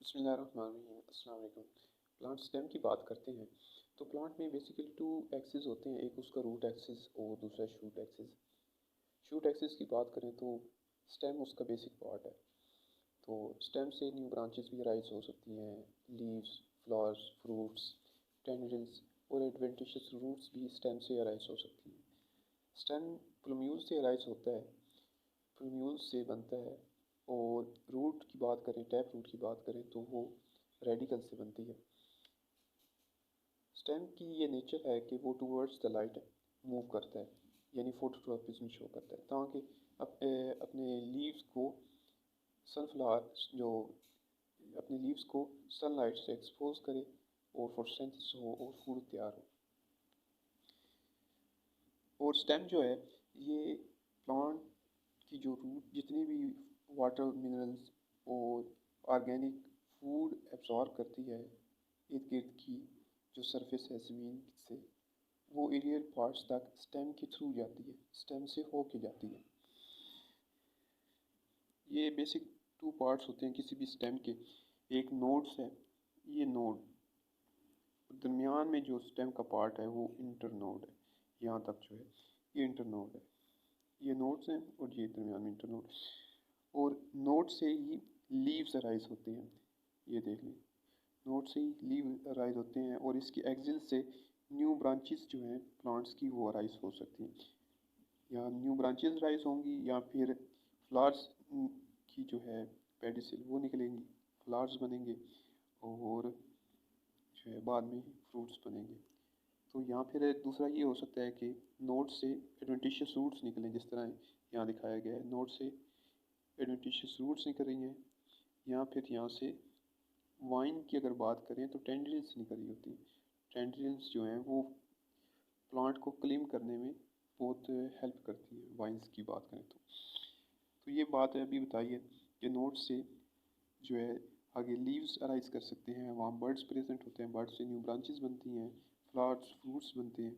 बिस्मिल्लाहिर्रहमानिर्रहीम। अस्सलाम वालेकुम। प्लांट स्टेम की बात करते हैं तो प्लांट में बेसिकली टू एक्सिस होते हैं, एक उसका रूट एक्सिस और दूसरा शूट एक्सिस। शूट एक्सिस की बात करें तो स्टेम उसका बेसिक पार्ट है। तो स्टेम से न्यू ब्रांचेस भी राइज हो सकती हैं, लीव्स, फ्लावर्स, फ्रूट्स, टेंड्रिल्स और एडवेंटिशियस रूट्स भी स्टेम से अराइज हो सकती हैं। स्टेम प्लूम्यूल से अराइज होता है, प्लूम्यूल से बनता है। और रूट की बात करें, टैप रूट की बात करें तो वो रेडिकल से बनती है। स्टेम की ये नेचर है कि वो टूवर्ड्स द लाइट मूव करता है, यानी फोटोट्रॉपिज्म शो करता है, ताकि अपने लीव्स को सनफ्लावर जो अपने लीव्स को सनलाइट से एक्सपोज करे और फोटोसिंथेसिस हो और फूड तैयार हो। और स्टेम जो है ये प्लांट की जो रूट जितनी भी वाटर मिनरल्स और ऑर्गेनिक फूड एब्जॉर्ब करती है इर्द गिर्द की जो सरफेस है ज़मीन से, वो एरियल पार्ट्स तक स्टेम के थ्रू जाती है, स्टेम से हो के जाती है। ये बेसिक टू पार्ट्स होते हैं किसी भी स्टेम के। एक नोड्स है, ये नोड, दरमियान में जो स्टेम का पार्ट है वो इंटरनोड है। यहाँ तक जो है ये इंटरनोड है, ये नोड्स हैं और ये दरमियान में इंटरनोड। और नोड से ही लीव्स अराइज होते हैं, ये देख लें, नोड से ही लीव अराइज होते हैं और इसकी एक्सिल से न्यू ब्रांचेस जो हैं प्लांट्स की वो अराइज हो सकती हैं। या न्यू ब्रांचेस राइज होंगी या फिर फ्लावर्स की जो है पेडिसिल वो निकलेंगी, फ्लावर्स बनेंगे और जो है बाद में फ्रूट्स बनेंगे। तो यहाँ फिर दूसरा ये हो सकता है कि नोड से एडवेंटिशियस रूट्स निकलें, जिस तरह यहाँ दिखाया गया है, नोड से एडवेंटिशियस रूट्स निकल रही हैं। यहाँ फिर यहाँ से वाइन की अगर बात करें तो टेंड्रिल्स निकल रही होती हैं। टेंड्रिल्स जो हैं वो प्लांट को क्लीन करने में बहुत हेल्प करती है। वाइन्स की बात करें तो ये बात है अभी बताइए कि नोट से जो है आगे लीव्स अराइज कर सकते हैं, वहाँ बर्ड्स प्रेजेंट होते हैं, बर्ड्स से न्यू ब्रांचेस बनती हैं, फ्लावर्स फ्रूट्स बनते हैं,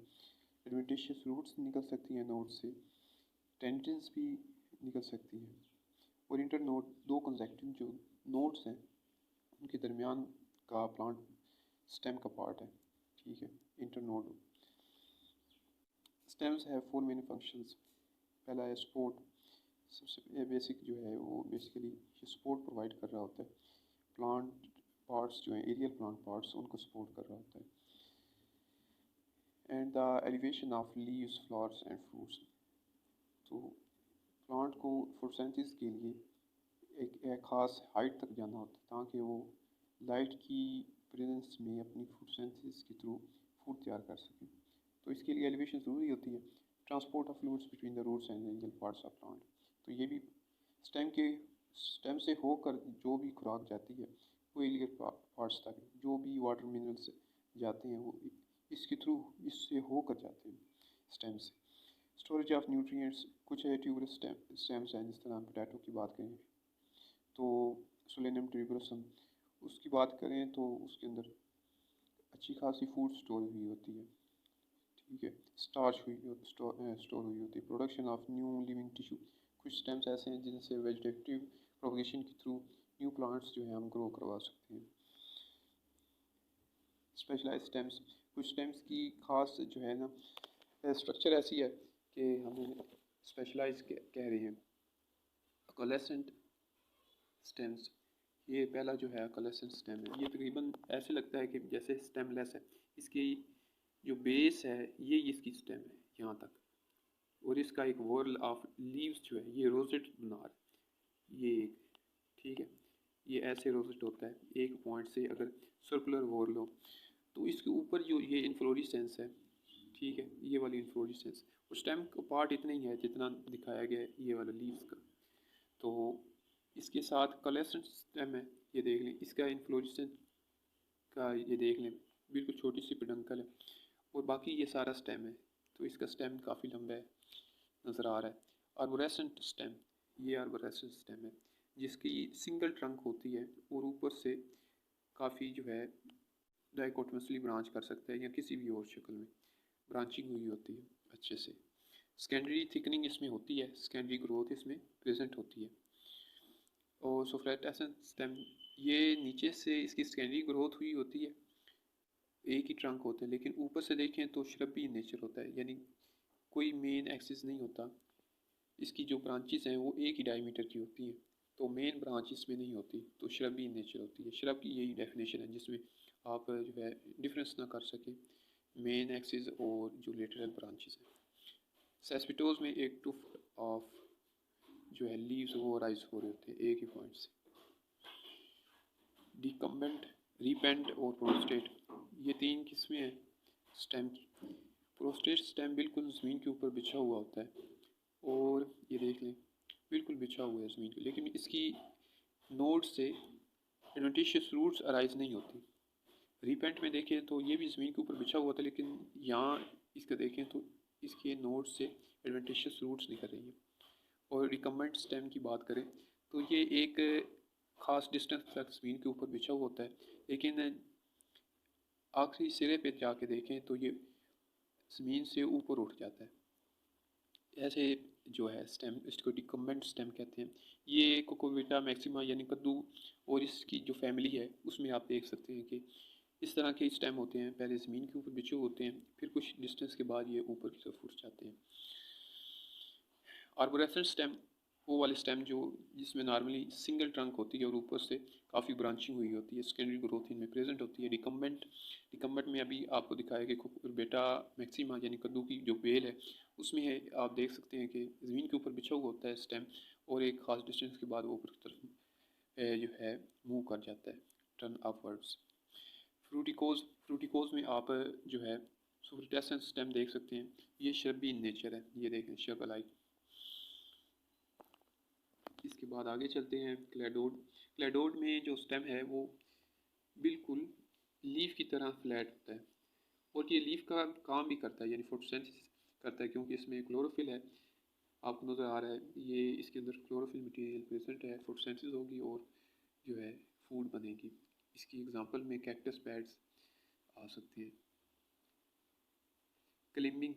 एडवेंटिशियस रूट्स निकल सकती हैं नोट से, टेंड्रिल्स भी निकल सकती हैं। और इंटर नोड दो कंसेक्टिव जो नोड्स हैं उनके दरमियान का प्लांट स्टेम का पार्ट है, ठीक है, inter node. Stems have four main functions. पहला है सपोर्ट, सबसे बेसिक जो है वो बेसिकली सपोर्ट प्रोवाइड कर रहा होता है, प्लांट पार्ट्स जो हैं एरियल प्लांट पार्ट्स उनको सपोर्ट कर रहा होता है। And the elevation of leaves, flowers and fruits, तो प्लांट को फोटोसिंथेसिस के लिए एक ख़ास हाइट तक जाना होता है ताकि वो लाइट की प्रेजेंस में अपनी फोटोसिंथेसिस के थ्रू फूड तैयार कर सकें। तो इसके लिए एलिवेशन ज़रूरी होती है। Transport of fluids between the roots and angle parts of plant, तो ये भी स्टेम के स्टेम से होकर जो भी खुराक जाती है वो एलियल पार्ट्स तक, जो भी वाटर मिनरल्स जाते हैं वो इसके थ्रू इससे होकर जाते हैं स्टेम से। स्टोरेज ऑफ न्यूट्रिएंट्स, कुछ है ट्यूबरस स्टेम्स हैं, जिस तरह हम पोटैटो की बात करें तो सोलेनियम ट्यूबरसम, उसकी बात करें तो उसके अंदर अच्छी खासी फूड स्टोर हुई होती है, ठीक है, स्टार्च स्टोर हुई होती है। Production of new living tissue, कुछ स्टेम्स ऐसे हैं जिनसे वेजिटेटिव प्रोपगेशन के थ्रू न्यू प्लांट्स जो है हम ग्रो करवा सकते हैं। स्पेशलाइज स्टेम्स, कुछ स्टेम्स की खास जो है ना स्ट्रक्चर ऐसी है कि हमें स्पेशलाइज कह रही हैं। कोलेसेंट स्टेम्स, ये पहला जो है कोलेसेंट स्टेम है, ये तकरीबन ऐसे लगता है कि जैसे स्टेमलेस है, इसकी जो बेस है ये इसकी स्टेम है यहाँ तक, और इसका एक वॉर्ल ऑफ लीव्स जो है ये रोजेट बना रहा है, ये एक, ठीक है, ये ऐसे रोजेट होता है एक पॉइंट से, अगर सर्कुलर वॉर्ल हो तो इसके ऊपर जो ये इन्फ्लोरेसेंस है, ठीक है, ये वाली इन्फ्लोरेसेंस, और स्टेम का पार्ट इतना ही है जितना दिखाया गया है ये वाला लीव्स का। तो इसके साथ कलेसेंट स्टेम है, ये देख लें, इसका इन्फ्लोरेसेंस का ये देख लें बिल्कुल छोटी सी पेडंकल है, और बाकी ये सारा स्टेम है, तो इसका स्टेम काफ़ी लंबा है नज़र आ रहा है। आर्बोरेसेंट स्टेम, ये आर्बोरेसेंट स्टेम है जिसकी सिंगल ट्रंक होती है और ऊपर से काफ़ी जो है डाइकोटमसली ब्रांच कर सकते हैं या किसी भी और शक्ल में ब्रांचिंग हुई होती है अच्छे से। सेकेंडरी थिकनिंग इसमें होती है, सेकेंडरी ग्रोथ इसमें प्रेजेंट होती है। और सुफ्रेटेसेंट स्टेम ये नीचे से इसकी सेकेंडरी ग्रोथ हुई होती है, एक ही ट्रंक होते हैं, लेकिन ऊपर से देखें तो श्रबी नेचर होता है, यानी कोई मेन एक्सिस नहीं होता। इसकी जो ब्रांचेस हैं वो एक ही डायमीटर की होती हैं, तो मेन ब्रांच इसमें नहीं होती, तो श्रबी नेचर होती है। श्रब की यही डेफिनेशन है जिसमें आप जो है डिफरेंस ना कर सकें मेन एक्सिस और जो लेटरल ब्रांचेस हैं। सेस्पिटोज में एक टुफ्ट ऑफ जो है लीव्स वो राइज हो रहे होते हैं एक ही पॉइंट से। डिकम्बेंट, रिपेंट और प्रोस्टेट, ये तीन किस्में हैं स्टेम की। प्रोस्टेट स्टेम बिल्कुल ज़मीन के ऊपर बिछा हुआ होता है, और ये देख लें बिल्कुल बिछा हुआ है ज़मीन पे, लेकिन इसकी नोड से एडवेंटिशियस रूट्स अराइज नहीं होती। रिपेंट में देखें तो ये भी ज़मीन के ऊपर बिछा हुआ था, लेकिन यहाँ इसका देखें तो इसके नोड से एडवेंटिशियस रूट्स निकल रही हैं। और रिकम्बेंट स्टेम की बात करें तो ये एक ख़ास डिस्टेंस तक ज़मीन के ऊपर बिछा हुआ होता है, लेकिन आखिरी सिरे पे जाके देखें तो ये ज़मीन से ऊपर उठ जाता है। ऐसे जो है स्टेम, इसको डिकम्बेंट स्टेम कहते हैं। ये कोकोविटा मैक्सिमा यानी कद्दू और इसकी जो फैमिली है उसमें आप देख सकते हैं कि इस तरह के स्टेम होते हैं, पहले ज़मीन के ऊपर बिछे होते हैं, फिर कुछ डिस्टेंस के बाद ये ऊपर की तरफ उठ जाते हैं। आर्बोरेसेंट स्टेम वो वाले स्टेम जो जिसमें नॉर्मली सिंगल ट्रंक होती है और ऊपर से काफ़ी ब्रांचिंग हुई होती है, सेकेंडरी ग्रोथ इनमें प्रेजेंट होती है। डिकम्बेंट में अभी आपको दिखाया कि बेटा मैक्सिमा यानी कद्दू की जो बेल है उसमें है, आप देख सकते हैं कि ज़मीन के ऊपर बिछा हुआ होता है स्टेम, और एक ख़ास डिस्टेंस के बाद वो ऊपर की तरफ जो है मूव कर जाता है, टर्न अपवर्ड्स। फ्रूटिकोज में आप जो है सुफ्रेटेसेंट स्टेम देख सकते हैं, ये श्रबी इन नेचर है, ये देखें श्रब लाइक। इसके बाद आगे चलते हैं क्लेडोड। क्लेडोड में जो स्टेम है वो बिल्कुल लीफ की तरह फ्लैट होता है, और ये लीफ का काम भी करता है, यानी फोटोसिंथेसिस करता है, क्योंकि इसमें क्लोरोफिल है, आपको नज़र आ रहा है ये इसके अंदर क्लोरोफिल मटेरियल प्रेजेंट है, फोटोसिंथेसिस होगी और जो है फूड बनेगी। इसकी एग्जांपल में कैक्टस पैड्स आ सकते हैं। क्लिमिंग,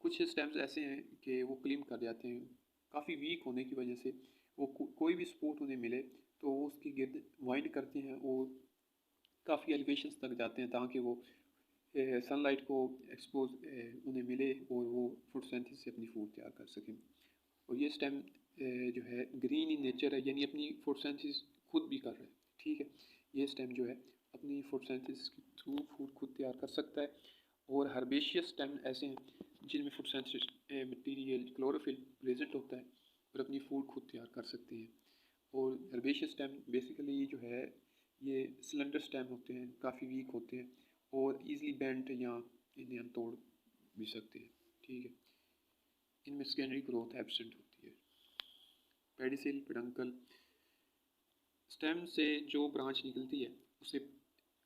कुछ स्टेम्स ऐसे हैं कि वो क्लिम कर जाते हैं, काफ़ी वीक होने की वजह से वो कोई भी सपोर्ट उन्हें मिले तो वो उसकी गिर्द वाइंड करते हैं और काफ़ी एलिवेशंस तक जाते हैं ताकि वो सनलाइट को एक्सपोज उन्हें मिले और वो फोटोसिंथेसिस से अपनी फूड तैयार कर सकें। और ये स्टेम जो है ग्रीन इन नेचर है, यानी अपनी फोटोसिंथेसिस खुद भी कर रहा है, ठीक है। ये स्टेम जो है अपनी फोटोसिंथेसिस के थ्रू फूड खुद तैयार कर सकता है। और हर्बेशियस स्टेम ऐसे हैं जिनमें फोटोसिंथेसिस मटेरियल क्लोरोफिल प्रेजेंट होता है और अपनी फूड खुद तैयार कर सकते हैं। और हर्बेशियस स्टेम बेसिकली जो है ये सिलेंडर स्टेम होते हैं, काफ़ी वीक होते हैं और ईज़िली बेंट या इन्हें हम तोड़ भी सकते हैं, ठीक है। इनमें सेकेंडरी ग्रोथ एब्सेंट होती है। पेडिसिल, पेडंकल, स्टेम से जो ब्रांच निकलती है उसे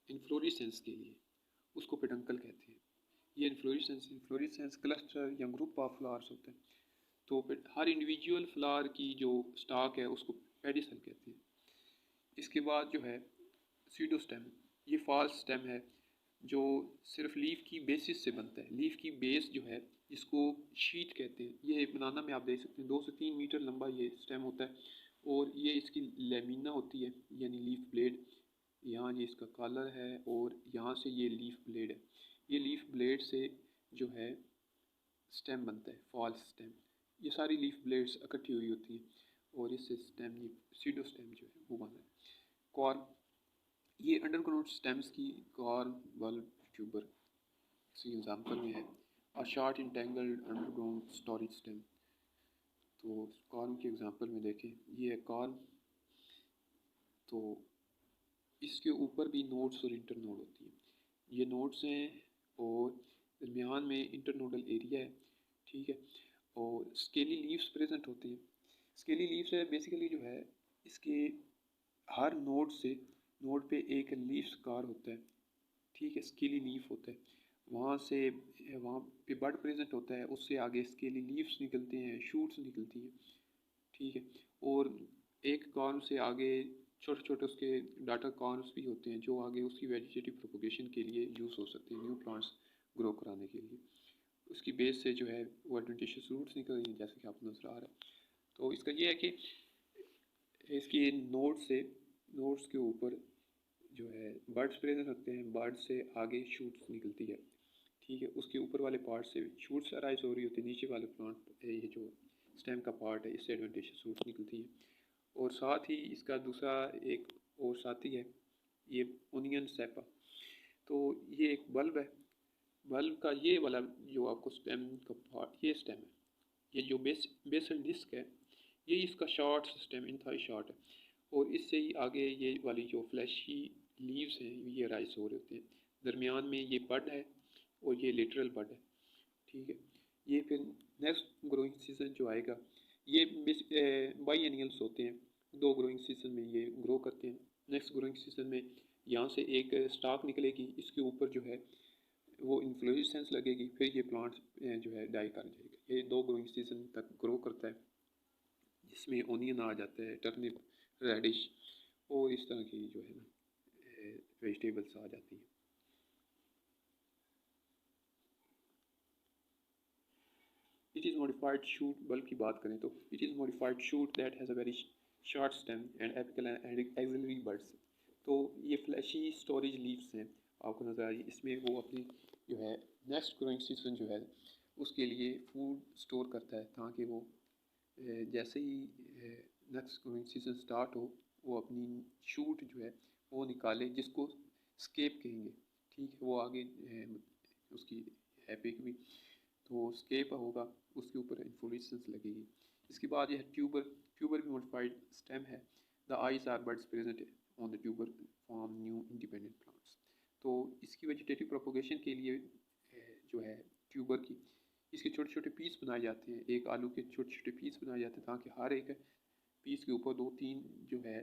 इन्फ्लोरेसेंस के लिए उसको पेडंकल कहते हैं। ये इन्फ्लोरेसेंस क्लस्टर या ग्रुप ऑफ फ्लावर्स होते हैं, तो हर इंडिविजुअल फ्लावर की जो स्टॉक है उसको पेडिसल कहते हैं। इसके बाद जो है सीडोस्टेम, ये फॉल्स स्टेम है जो सिर्फ लीफ की बेसिस से बनता है। लीफ की बेस जो है इसको शीट कहते हैं। ये बनाना में आप देख सकते हैं 2 से 3 मीटर लंबा ये स्टेम होता है, और ये इसकी लेमिना होती है यानी लीफ ब्लेड। यहाँ ये इसका कॉलर है और यहाँ से ये लीफ ब्लेड है। ये लीफ ब्लेड से जो है स्टेम बनता है, फॉल्स स्टेम। ये सारी लीफ ब्लेड्स इकट्ठी हुई होती हैं और इससे स्टेम सीडो स्टेम जो है वो बनता है। कॉर्म, ये अंडरग्राउंड स्टेम्स की कॉर्म बल्ब ट्यूबर सी एग्जाम्पल में है। A short entangled underground storage stem, तो कॉर्म के एग्जांपल में देखें ये है कॉर्म, तो इसके ऊपर भी नोड्स और इंटरनोड होती है। ये नोड्स हैं और दरमियान में इंटरनोडल एरिया है, ठीक है। और स्केली लीव्स प्रेजेंट होती हैं। स्केली लीव्स है बेसिकली जो है इसके हर नोड से नोड पे एक लीफ स्कार होता है, ठीक है, स्केली लीफ होता है, वहाँ से वहाँ पे बड प्रेजेंट होता है, उससे आगे स्केली लीव्स निकलते हैं, शूट्स निकलती हैं, ठीक है। और एक कॉर्म से आगे छोटे छोटे उसके डाटा कॉर्म्स भी होते हैं जो आगे उसकी वेजिटेटिव प्रोपोगेशन के लिए यूज़ हो सकते हैं, न्यू प्लांट्स ग्रो कराने के लिए। उसकी बेस से जो है वो एडवेंटिशियस रूट्स निकल रही हैं जैसे कि आपको नजर आ रहा है। तो इसका ये है कि इसकी नोड्स के ऊपर जो है बर्ड्स प्रेजेंट होते हैं, बर्ड से आगे शूट्स निकलती है, ठीक है। उसके ऊपर वाले पार्ट से शूट्स अराइज हो रही होती है, नीचे वाले प्लांट ये जो स्टेम का पार्ट है इससे एडवेंटिशियस शूट्स निकलती है। और साथ ही इसका दूसरा एक और साथी है ये ओनियन सेपा। तो ये एक बल्ब है, बल्ब का ये वाला जो आपको स्टेम का पार्ट, ये स्टेम है, ये जो बेसल डिस्क है ये इसका शॉर्ट सिस्टम इंतहाई शॉर्ट है। और इससे ही आगे ये वाली जो फ्लैशी लीव्स हैं ये राइज हो रहे होते हैं, दरमियान में ये बड है और ये लिटरल बड है, ठीक है। ये फिर नेक्स्ट ग्रोइंग सीजन जो आएगा ये बाई एनियल्स होते हैं, 2 ग्रोइंग सीजन में ये ग्रो करते हैं। नेक्स्ट ग्रोइंग सीजन में यहाँ से एक स्टाक निकलेगी, इसके ऊपर जो है वो इन्फ्लोरेसेंस लगेगी, फिर ये प्लांट जो है डाई कर जाएगा। ये 2 ग्रोइंग सीजन तक ग्रो करता है, जिसमें ओनियन आ जाता है, टर्निप, रेडिश और इस तरह की जो है ना वेजिटेबल्स आ जाती हैं। It is modified shoot bulb की बात करें तो it is modified shoot that has a very short stem and apical and axillary birds. तो ये फ्लैशी स्टोरेज लीव्स हैं आपको नज़र आ रही है, इसमें वो अपनी जो है नेक्स्ट ग्रोइंग सीजन जो है उसके लिए फूड स्टोर करता है, ताकि वो जैसे ही नेक्स्ट ग्रोइंग सीजन स्टार्ट हो वो अपनी शूट जो है वो निकाले, जिसको स्केप कहेंगे, ठीक है। वो आगे उसकी एपिक भी तो स्केप होगा, उसके ऊपर इन्फ्लोरेसेंस लगेगी। इसके बाद यह ट्यूबर भी मॉडिफाइड स्टेम है। The eyes are buds present on the tuber form new independent plants. तो इसकी वेजिटेटिव प्रोपोगेशन के लिए जो है ट्यूबर की इसके छोटे छोटे पीस बनाए जाते हैं, एक आलू के छोटे छोटे पीस बनाए जाते हैं, ताकि हर एक पीस के ऊपर 2-3 जो है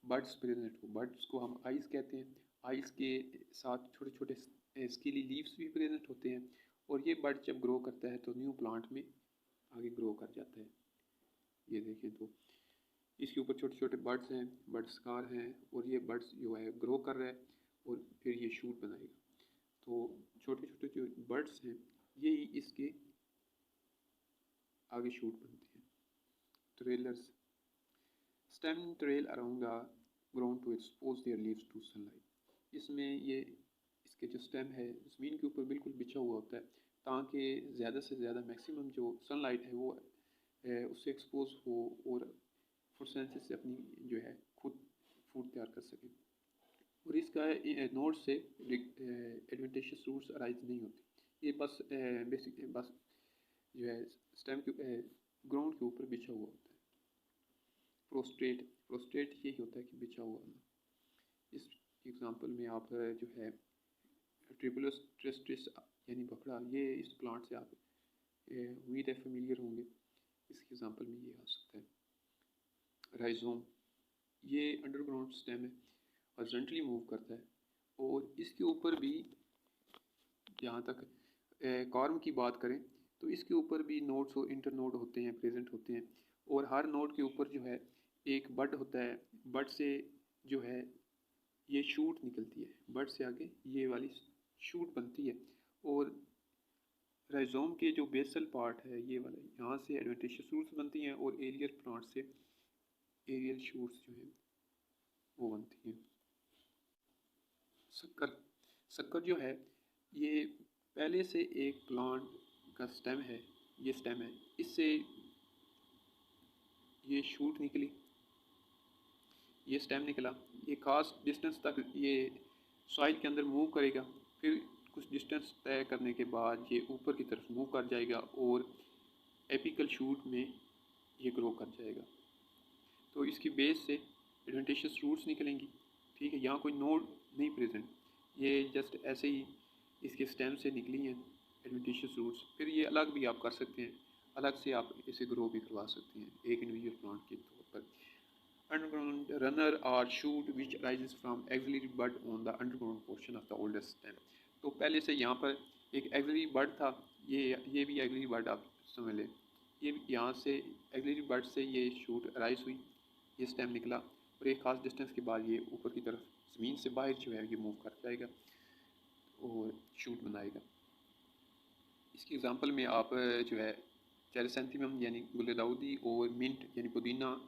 बर्ड्स प्रेजेंट हो। बर्ड्स को हम आइस कहते हैं, आइस के साथ छोटे छोटे स्किली लीव्स भी प्रेजेंट होते हैं, और ये बर्ड जब ग्रो करता है तो न्यू प्लांट में आगे ग्रो कर जाता है। ये देखें तो इसके ऊपर छोटे छोटे बर्ड्स हैं, बर्ड्स कार हैं, और ये बर्ड्स जो है ग्रो कर रहा है और फिर ये शूट बनाएगा। तो छोटे छोटे जो बर्ड्स हैं यही इसके आगे शूट बनते हैं। Trailers stem trail around the ground to expose their leaves to sunlight. इसमें ये इसके जो स्टेम है ज़मीन के ऊपर बिल्कुल बिछा हुआ होता है, ताकि ज़्यादा से ज़्यादा मैक्सिमम जो सनलाइट है वो उससे एक्सपोज हो और फोटोसिंथेसिस से अपनी जो है खुद फूड तैयार कर सके। और इसका नोड से एडवेंटिशियस रूट्स अराइज नहीं होती, ये बस बेसिक बस जो है स्टेम के ग्राउंड के ऊपर बिछा हुआ होता है। प्रोस्ट्रेट यही होता है कि बिछा हुआ होना। इस एग्जांपल में आप जो है ट्रिपुलस ट्रिस्टिस यानी बकरा, ये इस प्लांट से आप उम्मीद है फेमिलियर होंगे, इसके एग्जांपल में ये आ सकता है। राइजोम ये अंडरग्राउंड स्टेम है, हॉरिजॉन्टली मूव करता है, और इसके ऊपर भी जहाँ तक कॉर्म की बात करें तो इसके ऊपर भी नोड्स और इंटरनोड होते हैं, प्रेजेंट होते हैं, और हर नोड के ऊपर जो है एक बड होता है। बड से जो है ये शूट निकलती है, बड से आगे ये वाली शूट बनती है, और राइजोम के जो बेसल पार्ट है ये वाला, यहाँ से एडवेंटिशियस शूट्स बनती हैं, और एरियल प्लांट से एरियल शूट्स जो हैं वो बनती हैं। शक्कर जो है ये पहले से एक प्लांट का स्टेम है, ये स्टेम है, इससे ये शूट निकली, ये स्टेम निकला, ये खास डिस्टेंस तक ये सॉइल के अंदर मूव करेगा, फिर कुछ डिस्टेंस तय करने के बाद ये ऊपर की तरफ मूव कर जाएगा और एपिकल शूट में ये ग्रो कर जाएगा। तो इसकी बेस से एडवेंटिशियस रूट्स निकलेंगी, ठीक है। यहाँ कोई नोड नहीं प्रेजेंट, ये जस्ट ऐसे ही इसके स्टेम से निकली हैं एडवेंटिशियस रूट्स। फिर ये अलग भी आप कर सकते हैं, अलग से आप इसे ग्रो भी करवा सकते हैं एक इंडिविजुअल प्लांट के तौर पर। Underground runner or shoot which arises from axillary bud on the underground portion of the oldest stem। तो पहले से यहाँ पर एक axillary bud था, ये भी axillary bud आप समझ लें, ये यहाँ से axillary bud से ये शूट अराइज हुई, ये स्टेम निकला, और एक खास डिस्टेंस के बाद ये ऊपर की तरफ ज़मीन से बाहर जो है ये मूव कर जाएगा और शूट बनाएगा। इसकी एग्जांपल में आप जो है चेरिसेंथियम यानी गुलदाउदी और मिंट यानी पुदीना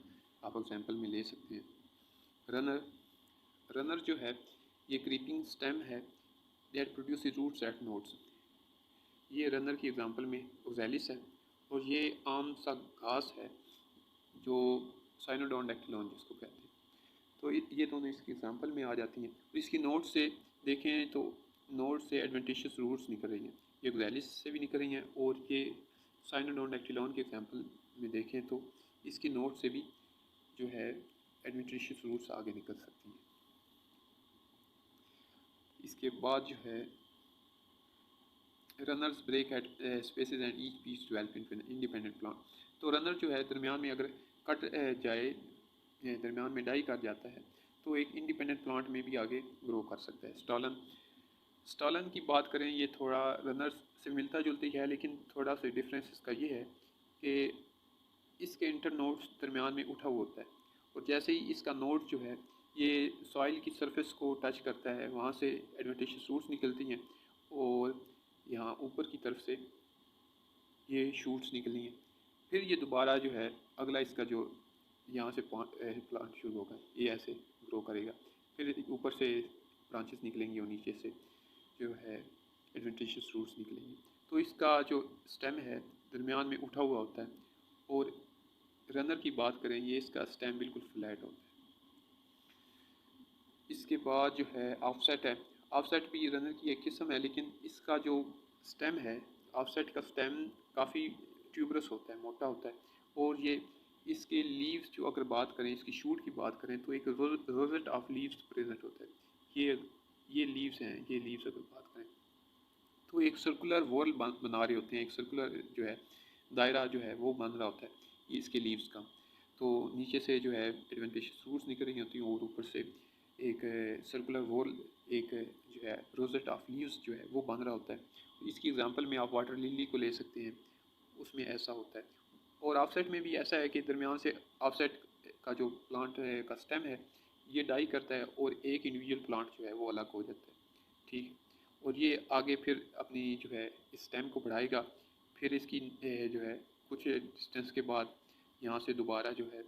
आप एग्जांपल में ले सकते हैं। रनर, रनर जो है ये क्रीपिंग स्टेम है that produce roots at nodes. ये रनर की एग्जांपल में ओजेलिस है और ये आम सा घास है जो साइनोडोन डेक्टिलॉन जिसको कहते हैं। तो ये दोनों इसकी एग्जांपल में आ जाती हैं। तो इसकी नोड से देखें तो नोड से एडवेंटिशियस रूट्स निकल रही हैं, ये ओजेलिस से भी निकल रही हैं और ये साइनोडोन डेक्टिलॉन के एग्जांपल में देखें तो इसकी नोड से भी जो है एडवेंटिशियस रूट्स आगे निकल सकती हैं। इसके बाद जो है runners break at spaces and each piece develop into an independent plant. तो रनर जो है दरमियान में अगर कट जाए, दरमियान में डाई कर जाता है तो एक इंडिपेंडेंट प्लांट में भी आगे ग्रो कर सकता है। स्टॉलन, स्टॉलन की बात करें ये थोड़ा रनर्स से मिलता जुलती है, लेकिन थोड़ा सा डिफरेंस इसका ये है कि इसके इंटर नोड्स दरमियान में उठा हुआ होता है और जैसे ही इसका नोड जो है ये सॉइल की सरफेस को टच करता है वहाँ से एडवेंटिशियस रूट्स निकलती हैं और यहाँ ऊपर की तरफ से ये शूट्स निकली हैं। फिर ये दोबारा जो है अगला इसका जो यहाँ से प्लांट शुरू होगा ये ऐसे ग्रो करेगा, फिर ऊपर से ब्रांचेस निकलेंगी और नीचे से जो है एडवेंटिशियस रूट्स निकलेंगी। तो इसका जो स्टेम है दरमियान में उठा हुआ होता है और रनर की बात करें ये इसका स्टेम बिल्कुल फ्लैट होता है। इसके बाद जो है ऑफसेट है, ऑफसेट भी रनर की एक किस्म है, लेकिन इसका जो स्टेम है ऑफसेट का स्टेम काफ़ी ट्यूबरस होता है, मोटा होता है और ये इसके लीव्स जो अगर बात करें इसकी शूट की बात करें तो एक रोजेट ऑफ लीव्स प्रेजेंट होता है। ये लीव्स हैं, ये लीव्स अगर बात करें तो एक सर्कुलर वॉल बना रहे होते हैं, एक सर्कुलर जो है दायरा जो है वो बन रहा होता है इसके लीव्स का। तो नीचे से जो है एडवेंटिशियस रूट्स निकल रही होती हैं और ऊपर से एक सर्कुलर वॉल, एक जो है रोजेट ऑफ लीव्स जो है वो बन रहा होता है। इसकी एग्जांपल में आप वाटर लिली को ले सकते हैं, उसमें ऐसा होता है। और ऑफसेट में भी ऐसा है कि दरमियान से ऑफसेट का जो प्लांट है का स्टेम है ये डाई करता है और एक इंडिविजुअल प्लांट जो है वो अलग हो जाता है, ठीक। और ये आगे फिर अपनी जो है इस स्टेम को बढ़ाएगा, फिर इसकी जो है कुछ डिस्टेंस के बाद यहाँ से दोबारा जो है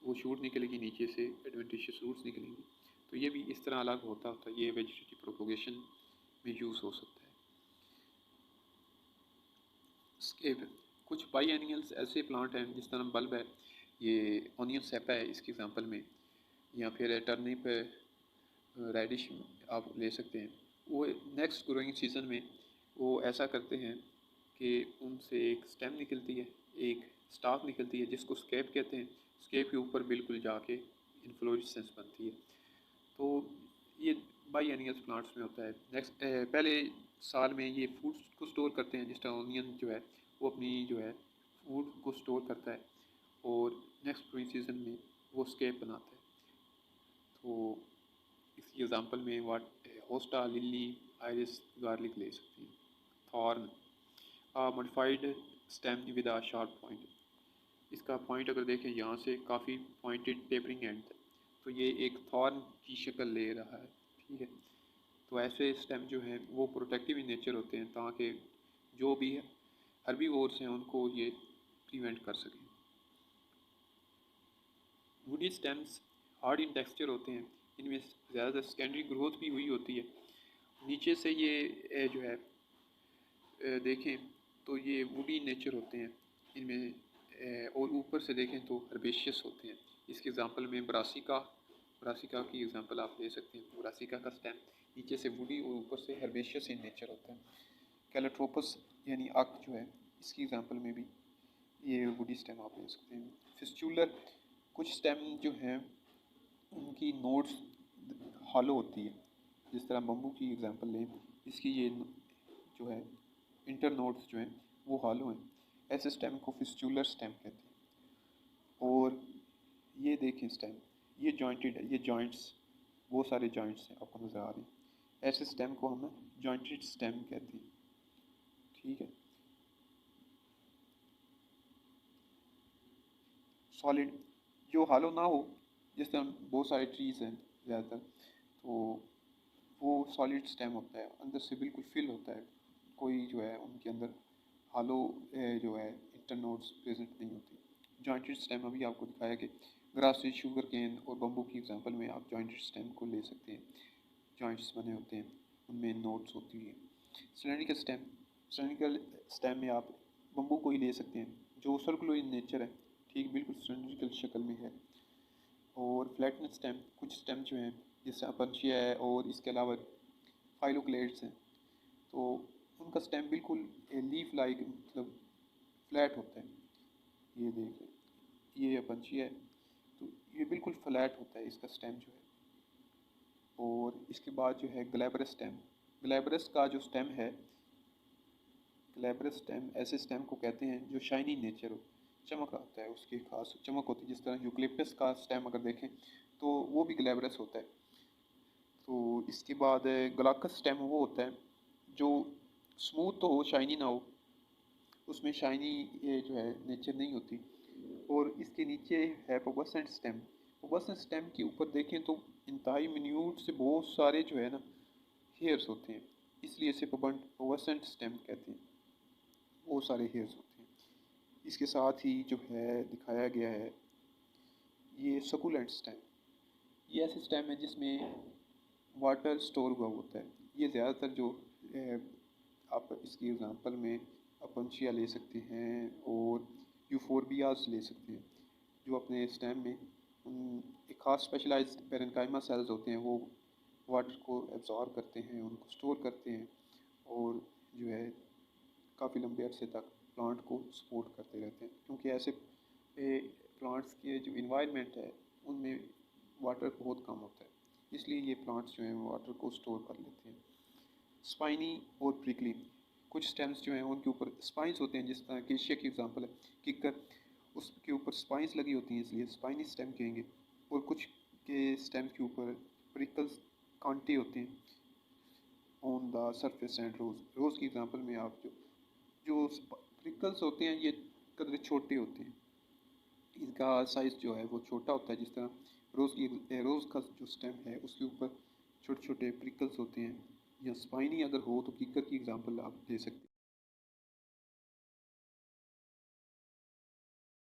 वो शूट निकलेगी, नीचे से एडवेंटिशियस रूट्स निकलेंगी। तो ये भी इस तरह अलग होता है, ये वेजिटेटिव प्रोपोगेशन में यूज़ हो सकता है। स्केप, कुछ बाई एनियल्स ऐसे प्लांट हैं जिस तरह बल्ब है, ये ऑनियन सेपा है इसकी एग्जांपल में, या फिर टर्निप रेडिश आप ले सकते हैं। वो नेक्स्ट ग्रोइंग सीज़न में वो ऐसा करते हैं कि उनसे एक स्टेम निकलती है, एक स्टाफ निकलती है जिसको स्केप कहते हैं, स्केप के ऊपर बिल्कुल जाके इन्फ्लोरेसेंस बनती है। तो ये बाई एनियल्स प्लांट्स में होता है। नेक्स्ट पहले साल में ये फूड को स्टोर करते हैं, जिस तरह ऑनियन जो है वो अपनी जो है फूड को स्टोर करता है और नेक्स्ट ग्रोइंग सीज़न में वो स्केप बनाता है। तो इसकी एग्जांपल में होस्टा, लिली, आइरिस, गार्लिक ले सकती हैं। Thorn, modified stem with a sharp point, इसका पॉइंट अगर देखें यहाँ से काफ़ी पॉइंटेड टेपरिंग एंड है, तो ये एक थॉर्न की शक्ल ले रहा है, ठीक है। तो ऐसे स्टेम जो हैं वो प्रोटेक्टिव इन नेचर होते हैं ताकि जो भी हर्बीवोर्स हैं उनको ये प्रिवेंट कर सकें। Woody stems hard in texture होते हैं, इनमें ज़्यादा सेकेंडरी ग्रोथ भी हुई होती है। नीचे से ये जो है देखें तो ये वुडी नेचर होते हैं इनमें, और ऊपर से देखें तो हर्बेशियस होते हैं। इसके एग्जांपल में ब्रासिका की एग्जांपल आप ले सकते हैं। ब्रासिका का स्टेम नीचे से वुडी और ऊपर से हर्बेशियस इन नेचर होता है। कैलोट्रोपस यानी अक जो है इसकी एग्जांपल में भी ये वुडी स्टेम आप ले सकते हैं। फिस्चुलर, कुछ स्टेम जो हैं उनकी नोड्स हॉलो होती है, जिस तरह बम्बू की एग्जांपल लें, इसकी ये जो है इंटर नोड्स जो हैं वो हॉलो हैं। ऐसे स्टेम को फिस्चुलर स्टेम कहते हैं। और ये देखें स्टेम ये जॉइंटेड है, ये जॉइंट्स वो सारे जॉइंट्स हैं आपको नज़र आ रहे हैं, ऐसे स्टेम को हम जॉइंटेड स्टेम कहते हैं, ठीक है। सॉलिड, जो हॉलो ना हो, जिस तरह बहुत सारे ट्रीज़ हैं ज़्यादातर, तो वो सॉलिड स्टेम होता है, अंदर से बिल्कुल फिल होता है, कोई जो है उनके अंदर हॉलो जो है इंटरनोड्स प्रेजेंट नहीं होती। जॉइंटेड स्टेम अभी आपको दिखाया कि ग्रासरी, शुगर केन और बम्बू की एग्जांपल में आप जॉइंटेड स्टेम को ले सकते हैं। जॉइंट्स बने होते हैं, उनमें नोट्स होती है। सिलेंड्रिकल स्टेम में आप बम्बू को ही ले सकते हैं जो सर्कुलर इन नेचर है, ठीक बिल्कुल सिलेंड्रिकल शक्ल में है। और फ्लैटनेस स्टेम, कुछ स्टेम जो हैं जैसे अपंचिया है और इसके अलावा फाइलोक्लेट्स हैं, तो उनका स्टेम बिल्कुल लीफ लाइक मतलब फ्लैट होता है। ये देखें, ये अपंचिया है तो ये बिल्कुल फ्लैट होता है इसका स्टेम जो है। और इसके बाद जो है ग्लैब्रस स्टेम, ग्लैब्रस का जो स्टेम है, ग्लैब्रस स्टेम ऐसे स्टेम को कहते हैं जो शाइनी नेचर हो, चमक आता है, उसकी खास चमक होती है। जिस तरह यूकलिप्टस का स्टेम अगर देखें तो वो भी ग्लैब्रस होता है। तो इसके बाद ग्लाकस स्टेम वो होता है जो स्मूथ तो हो, शाइनी ना हो, उसमें शाइनी ये जो है नेचर नहीं होती। और इसके नीचे है पबसेंट स्टेम। पबसेंट स्टेम के ऊपर देखें तो इंतहाई मिन्यूट से बहुत सारे जो है ना हेयर्स होते हैं, इसलिए इसे पबसेंट स्टेम कहते हैं, बहुत सारे हेयर्स होते हैं। इसके साथ ही जो है दिखाया गया है ये सकुलेंट स्टेम। ये ऐसे स्टेम है जिसमें वाटर स्टोर हुआ होता है। ये ज़्यादातर जो आप इसकी एग्जांपल में अपंचिया ले सकते हैं और यूफोरबियाज ले सकते हैं, जो अपने स्टेम में एक खास स्पेशलाइज्ड पेरेन्काइमा सेल्स होते हैं, वो वाटर को एब्जॉर्ब करते हैं, उनको स्टोर करते हैं और जो है काफ़ी लंबे अरसे तक प्लांट को सपोर्ट करते रहते हैं। क्योंकि ऐसे प्लांट्स के जो इन्वायरमेंट है उनमें वाटर बहुत कम होता है, इसलिए ये प्लांट्स जो हैं वाटर को स्टोर कर लेते हैं। स्पाइनी और प्रिकली, कुछ स्टेम्स जो हैं उनके ऊपर स्पाइंस होते हैं, जिस तरह केशिया की एग्जांपल है किकर, उसके ऊपर स्पाइंस लगी होती हैं इसलिए स्पाइनी स्टेम कहेंगे। और कुछ के स्टेम्स के ऊपर प्रिकल्स, कांटे होते हैं ऑन द सरफेस एंड रोज़ की एग्जांपल में आप जो जो प्रिकल्स होते हैं ये कदर छोटे होते हैं, इनका साइज़ जो है वो छोटा होता है। जिस तरह रोज़ का जो स्टेम है उसके ऊपर छोटे छोटे प्रिकल्स होते हैं, या स्पाइनी अगर हो तो कीकर की एग्जांपल आप दे सकते हैं।